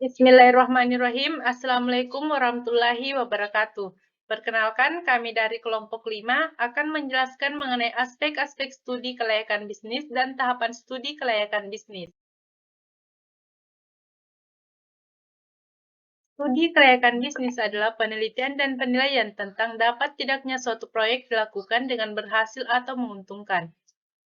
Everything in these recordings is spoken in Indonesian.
Bismillahirrahmanirrahim. Assalamualaikum warahmatullahi wabarakatuh. Perkenalkan, kami dari kelompok 5 akan menjelaskan mengenai aspek-aspek studi kelayakan bisnis dan tahapan studi kelayakan bisnis. Studi kelayakan bisnis adalah penelitian dan penilaian tentang dapat tidaknya suatu proyek dilakukan dengan berhasil atau menguntungkan.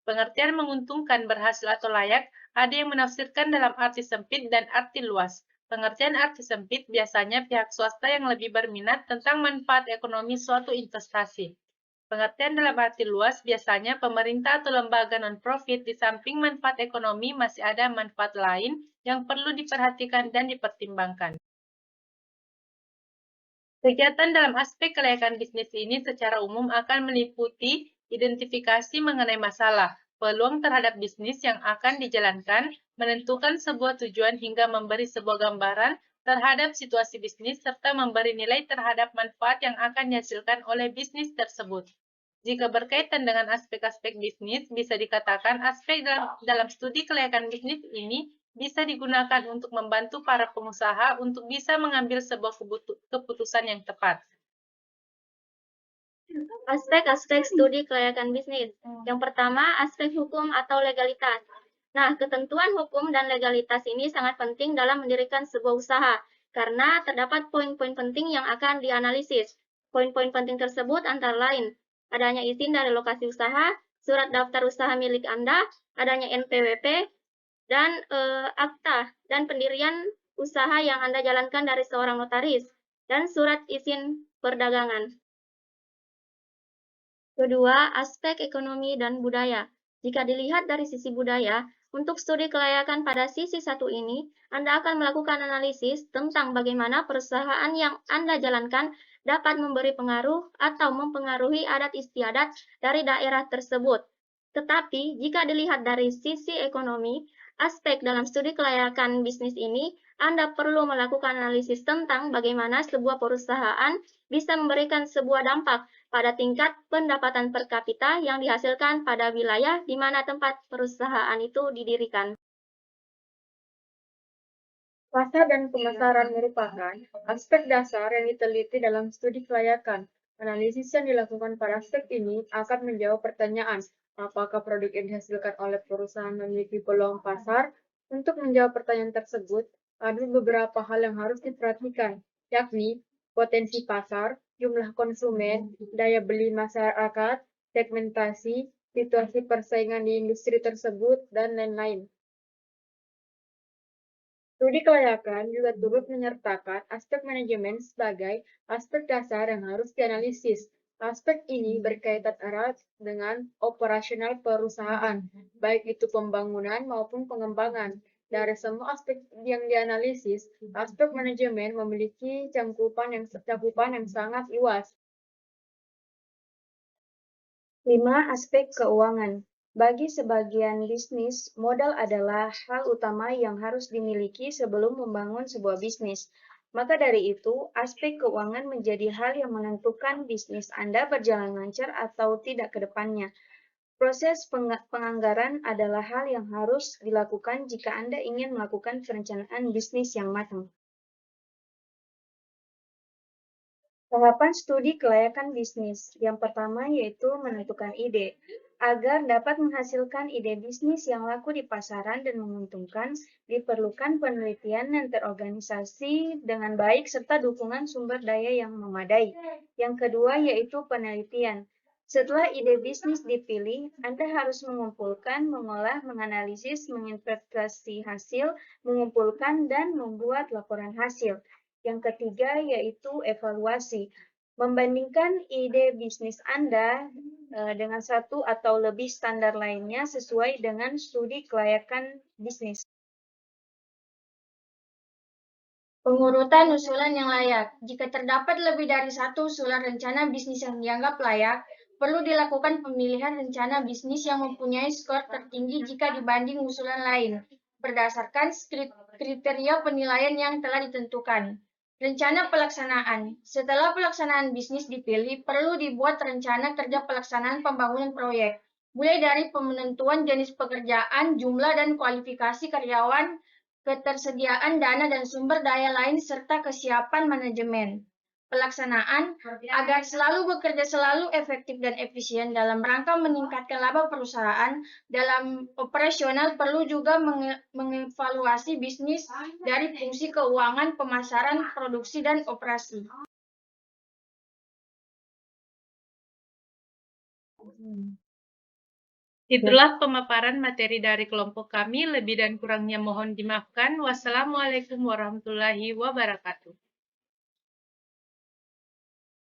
Pengertian menguntungkan, berhasil, atau layak ada yang menafsirkan dalam arti sempit dan arti luas. Pengertian arti sempit biasanya pihak swasta yang lebih berminat tentang manfaat ekonomi suatu investasi. Pengertian dalam arti luas biasanya pemerintah atau lembaga non-profit di samping manfaat ekonomi masih ada manfaat lain yang perlu diperhatikan dan dipertimbangkan. Kegiatan dalam aspek kelayakan bisnis ini secara umum akan meliputi identifikasi mengenai masalah, peluang terhadap bisnis yang akan dijalankan, menentukan sebuah tujuan hingga memberi sebuah gambaran terhadap situasi bisnis, serta memberi nilai terhadap manfaat yang akan dihasilkan oleh bisnis tersebut. Jika berkaitan dengan aspek-aspek bisnis, bisa dikatakan aspek dalam studi kelayakan bisnis ini bisa digunakan untuk membantu para pengusaha untuk bisa mengambil sebuah keputusan yang tepat. Aspek-aspek studi kelayakan bisnis. Yang pertama, aspek hukum atau legalitas. Nah, ketentuan hukum dan legalitas ini sangat penting dalam mendirikan sebuah usaha, karena terdapat poin-poin penting yang akan dianalisis. Poin-poin penting tersebut antara lain, adanya izin dari lokasi usaha, surat daftar usaha milik Anda, adanya NPWP, dan akta dan pendirian usaha yang Anda jalankan dari seorang notaris, dan surat izin perdagangan. Kedua, aspek ekonomi dan budaya. Jika dilihat dari sisi budaya, untuk studi kelayakan pada sisi satu ini, Anda akan melakukan analisis tentang bagaimana perusahaan yang Anda jalankan dapat memberi pengaruh atau mempengaruhi adat istiadat dari daerah tersebut. Tetapi, jika dilihat dari sisi ekonomi, aspek dalam studi kelayakan bisnis ini, Anda perlu melakukan analisis tentang bagaimana sebuah perusahaan bisa memberikan sebuah dampak pada tingkat pendapatan per kapita yang dihasilkan pada wilayah di mana tempat perusahaan itu didirikan. Pasar dan pemasaran merupakan aspek dasar yang diteliti dalam studi kelayakan. Analisis yang dilakukan pada aspek ini akan menjawab pertanyaan, apakah produk yang dihasilkan oleh perusahaan memiliki peluang pasar? Untuk menjawab pertanyaan tersebut, ada beberapa hal yang harus diperhatikan, yakni potensi pasar, jumlah konsumen, daya beli masyarakat, segmentasi, situasi persaingan di industri tersebut, dan lain-lain. Studi kelayakan juga turut menyertakan aspek manajemen sebagai aspek dasar yang harus dianalisis. Aspek ini berkaitan erat dengan operasional perusahaan, baik itu pembangunan maupun pengembangan. Dari semua aspek yang dianalisis, aspek manajemen memiliki cakupan yang sangat luas. 5. Aspek keuangan. Bagi sebagian bisnis, modal adalah hal utama yang harus dimiliki sebelum membangun sebuah bisnis. Maka dari itu, aspek keuangan menjadi hal yang menentukan bisnis Anda berjalan lancar atau tidak ke depannya. Proses penganggaran adalah hal yang harus dilakukan jika Anda ingin melakukan perencanaan bisnis yang matang. Tahapan studi kelayakan bisnis. Yang pertama yaitu menentukan ide. Agar dapat menghasilkan ide bisnis yang laku di pasaran dan menguntungkan, diperlukan penelitian yang terorganisasi dengan baik serta dukungan sumber daya yang memadai. Yang kedua yaitu penelitian. Setelah ide bisnis dipilih, Anda harus mengumpulkan, mengolah, menganalisis, menginterpretasi hasil, mengumpulkan, dan membuat laporan hasil. Yang ketiga yaitu evaluasi. Membandingkan ide bisnis Anda dengan satu atau lebih standar lainnya sesuai dengan studi kelayakan bisnis. Pengurutan usulan yang layak. Jika terdapat lebih dari satu usulan rencana bisnis yang dianggap layak, perlu dilakukan pemilihan rencana bisnis yang mempunyai skor tertinggi jika dibanding usulan lain, berdasarkan kriteria penilaian yang telah ditentukan. Rencana pelaksanaan. Setelah pelaksanaan bisnis dipilih, perlu dibuat rencana kerja pelaksanaan pembangunan proyek, mulai dari penentuan jenis pekerjaan, jumlah dan kualifikasi karyawan, ketersediaan dana dan sumber daya lain, serta kesiapan manajemen. Pelaksanaan agar selalu bekerja selalu efektif dan efisien dalam rangka meningkatkan laba perusahaan dalam operasional perlu juga mengevaluasi bisnis dari fungsi keuangan, pemasaran, produksi, dan operasi. Itulah pemaparan materi dari kelompok kami. Lebih dan kurangnya mohon dimaafkan. Wassalamualaikum warahmatullahi wabarakatuh.